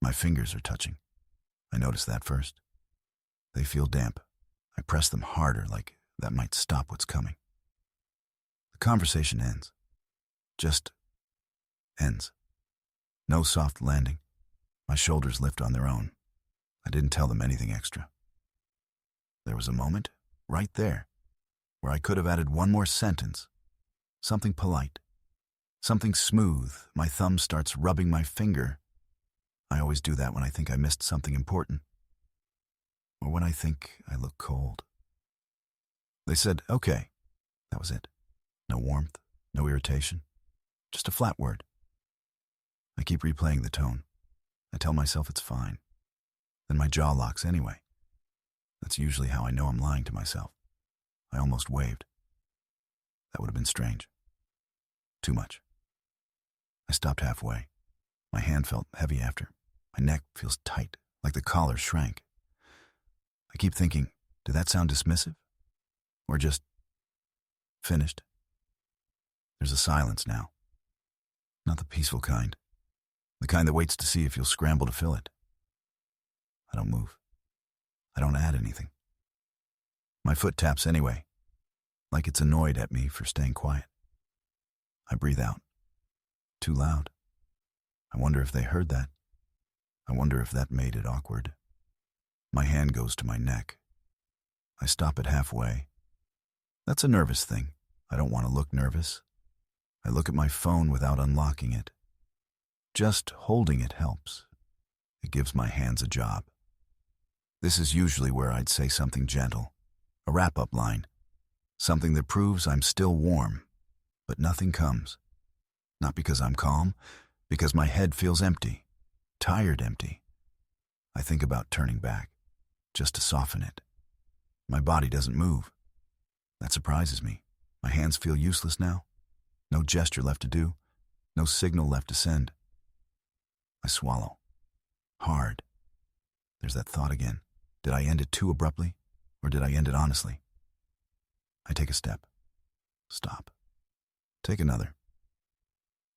My fingers are touching. I notice that first. They feel damp. I press them harder, like that might stop what's coming. The conversation ends. Just ends. No soft landing. My shoulders lift on their own. I didn't tell them anything extra. There was a moment, right there, where I could have added one more sentence. Something polite. Something smooth. My thumb starts rubbing my finger. I always do that when I think I missed something important. Or when I think I look cold. They said, okay. That was it. No warmth, no irritation. Just a flat word. I keep replaying the tone. I tell myself it's fine. Then my jaw locks anyway. That's usually how I know I'm lying to myself. I almost waved. That would have been strange. Too much. I stopped halfway. My hand felt heavy after. My neck feels tight, like the collar shrank. I keep thinking, did that sound dismissive? Or just finished? There's a silence now. Not the peaceful kind. The kind that waits to see if you'll scramble to fill it. I don't move. I don't add anything. My foot taps anyway, like it's annoyed at me for staying quiet. I breathe out. Too loud. I wonder if they heard that. I wonder if that made it awkward. My hand goes to my neck. I stop it halfway. That's a nervous thing. I don't want to look nervous. I look at my phone without unlocking it. Just holding it helps. It gives my hands a job. This is usually where I'd say something gentle, a wrap-up line, something that proves I'm still warm, but nothing comes. Not because I'm calm, because my head feels empty, tired empty. I think about turning back, just to soften it. My body doesn't move. That surprises me. My hands feel useless now. No gesture left to do, no signal left to send. I swallow. Hard. There's that thought again. Did I end it too abruptly, or did I end it honestly? I take a step. Stop. Take another.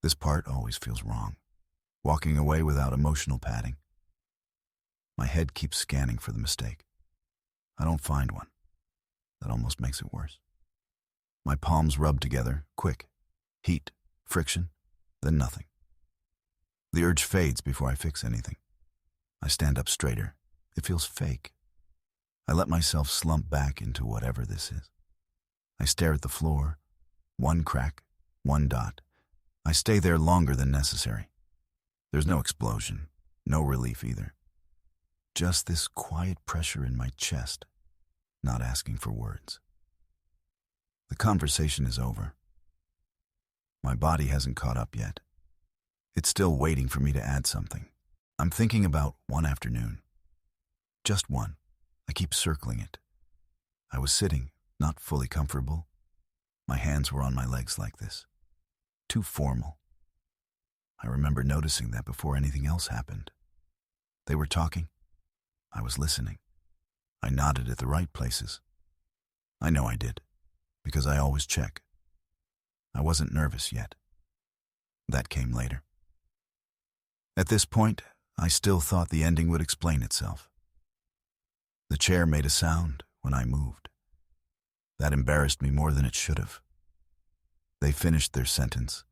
This part always feels wrong. Walking away without emotional padding. My head keeps scanning for the mistake. I don't find one. That almost makes it worse. My palms rub together, quick. Heat, friction, then nothing. The urge fades before I fix anything. I stand up straighter. It feels fake. I let myself slump back into whatever this is. I stare at the floor. One crack, one dot. I stay there longer than necessary. There's no explosion, no relief either. Just this quiet pressure in my chest, not asking for words. The conversation is over. My body hasn't caught up yet. It's still waiting for me to add something. I'm thinking about one afternoon. Just one. I keep circling it. I was sitting, not fully comfortable. My hands were on my legs like this. Too formal. I remember noticing that before anything else happened. They were talking. I was listening. I nodded at the right places. I know I did, because I always check. I wasn't nervous yet. That came later. At this point, I still thought the ending would explain itself. The chair made a sound when I moved. That embarrassed me more than it should have. They finished their sentence.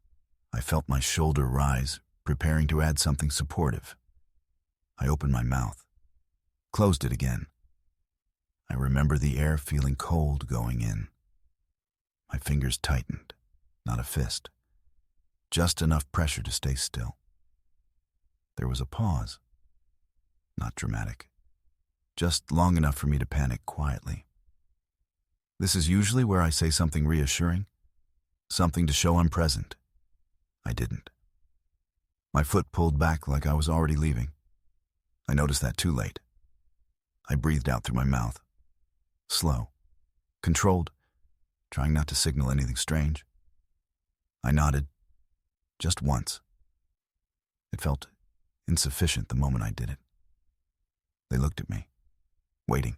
I felt my shoulder rise, preparing to add something supportive. I opened my mouth, closed it again. I remember the air feeling cold going in. My fingers tightened, not a fist, just enough pressure to stay still. There was a pause, not dramatic, just long enough for me to panic quietly. This is usually where I say something reassuring, something to show I'm present. I didn't. My foot pulled back like I was already leaving. I noticed that too late. I breathed out through my mouth. Slow, controlled, trying not to signal anything strange. I nodded, just once. It felt insufficient the moment I did it. They looked at me, waiting.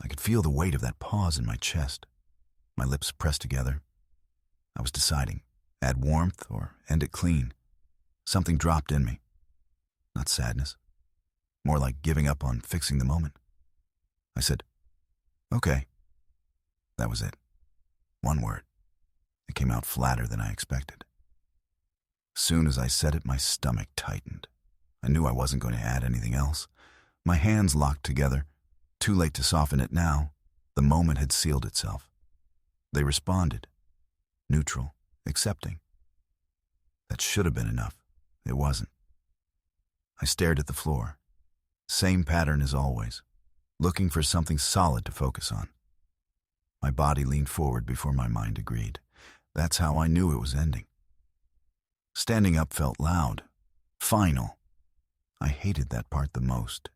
I could feel the weight of that pause in my chest. My lips pressed together. I was deciding, add warmth or end it clean. Something dropped in me. not sadness. More like giving up on fixing the moment. I said, "Okay." That was it. One word. It came out flatter than I expected. Soon as I said it, my stomach tightened. I knew I wasn't going to add anything else. My hands locked together. Too late to soften it now. The moment had sealed itself. They responded. Neutral, accepting. That should have been enough. It wasn't. I stared at the floor. Same pattern as always, looking for something solid to focus on. My body leaned forward before my mind agreed. That's how I knew it was ending. Standing up felt loud, final. I hated that part the most.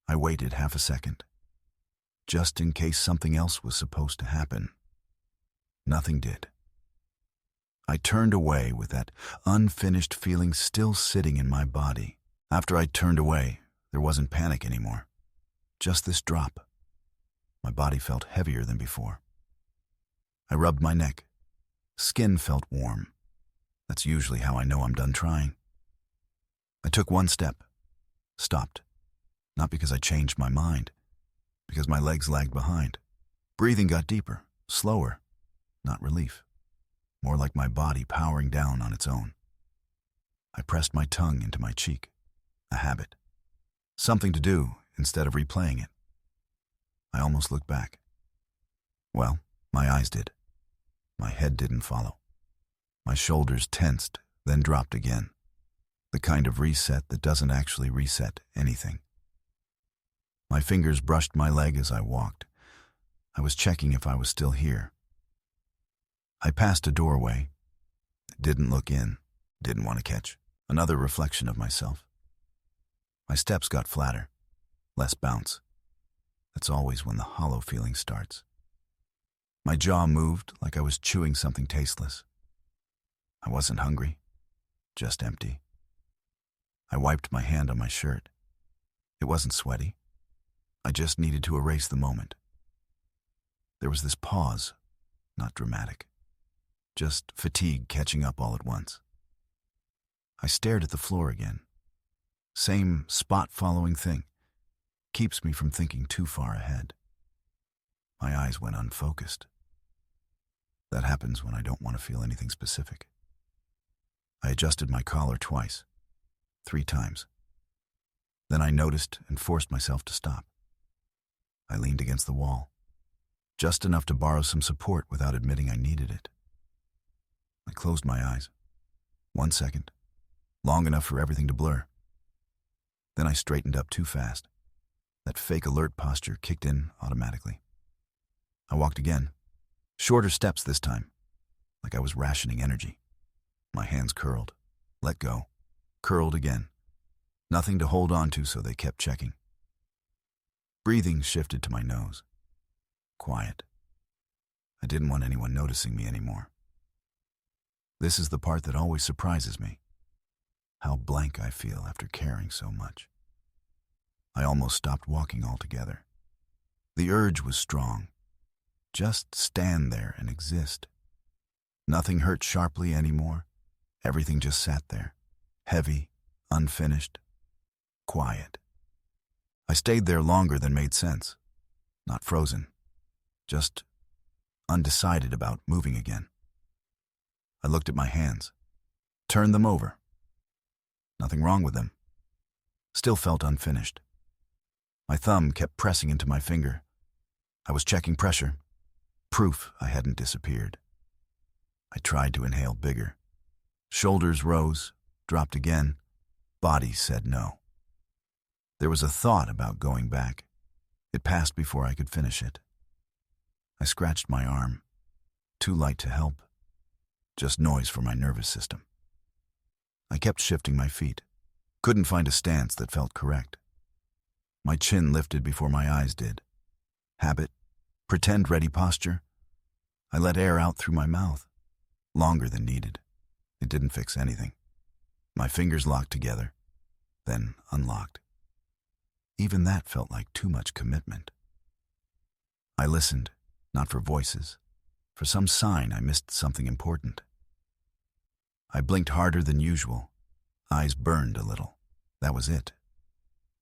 I waited half a second, just in case something else was supposed to happen. Nothing did. I turned away with that unfinished feeling still sitting in my body. After I turned away, there wasn't panic anymore. Just this drop. My body felt heavier than before. I rubbed my neck. Skin felt warm. That's usually how I know I'm done trying. I took one step. Stopped. Not because I changed my mind. Because my legs lagged behind. Breathing got deeper, slower. Not relief. More like my body powering down on its own. I pressed my tongue into my cheek. A habit. Something to do instead of replaying it. I almost looked back. Well, my eyes did. My head didn't follow. My shoulders tensed, then dropped again. The kind of reset that doesn't actually reset anything. My fingers brushed my leg as I walked. I was checking if I was still here. I passed a doorway. Didn't look in. Didn't want to catch another reflection of myself. My steps got flatter. Less bounce. That's always when the hollow feeling starts. My jaw moved like I was chewing something tasteless. I wasn't hungry, just empty. I wiped my hand on my shirt. It wasn't sweaty. I just needed to erase the moment. There was this pause, not dramatic. Just fatigue catching up all at once. I stared at the floor again. Same spot-following thing. Keeps me from thinking too far ahead. My eyes went unfocused. That happens when I don't want to feel anything specific. I adjusted my collar twice, 3 times. Then I noticed and forced myself to stop. I leaned against the wall, just enough to borrow some support without admitting I needed it. I closed my eyes. 1 second, long enough for everything to blur. Then I straightened up too fast. That fake alert posture kicked in automatically. I walked again, shorter steps this time, like I was rationing energy. My hands curled, let go, curled again. Nothing to hold on to, so they kept checking. Breathing shifted to my nose. Quiet. I didn't want anyone noticing me anymore. This is the part that always surprises me. How blank I feel after caring so much. I almost stopped walking altogether. The urge was strong. Just stand there and exist. Nothing hurt sharply anymore. Everything just sat there, heavy, unfinished, quiet. I stayed there longer than made sense. Not frozen, just undecided about moving again. I looked at my hands, turned them over. Nothing wrong with them. Still felt unfinished. My thumb kept pressing into my finger. I was checking pressure, proof I hadn't disappeared. I tried to inhale bigger. Shoulders rose, dropped again. Body said no. There was a thought about going back. It passed before I could finish it. I scratched my arm. Too light to help. Just noise for my nervous system. I kept shifting my feet. Couldn't find a stance that felt correct. My chin lifted before my eyes did. Habit, pretend ready posture. I let air out through my mouth. Longer than needed. It didn't fix anything. My fingers locked together, then unlocked. Even that felt like too much commitment. I listened, not for voices, for some sign I missed something important. I blinked harder than usual. Eyes burned a little. That was it.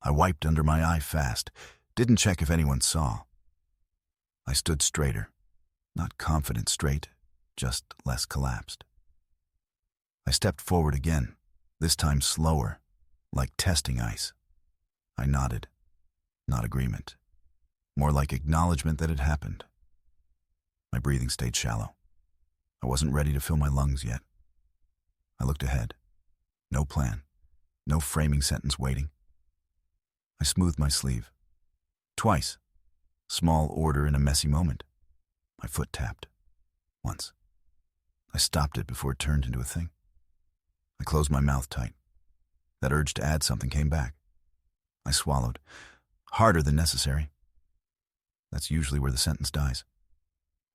I wiped under my eye fast, didn't check if anyone saw. I stood straighter, not confident straight, just less collapsed. I stepped forward again, this time slower, like testing ice. I nodded, not agreement, more like acknowledgement that it happened. My breathing stayed shallow. I wasn't ready to fill my lungs yet. I looked ahead. No plan, no framing sentence waiting. I smoothed my sleeve. Twice. Small order in a messy moment. My foot tapped. Once. I stopped it before it turned into a thing. I closed my mouth tight. That urge to add something came back. I swallowed, harder than necessary. That's usually where the sentence dies.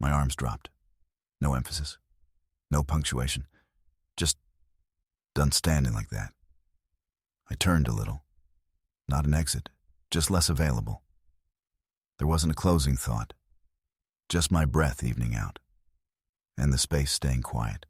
My arms dropped. No emphasis. No punctuation. Just done standing like that. I turned a little. Not an exit, just less available. There wasn't a closing thought. Just my breath evening out. And the space staying quiet.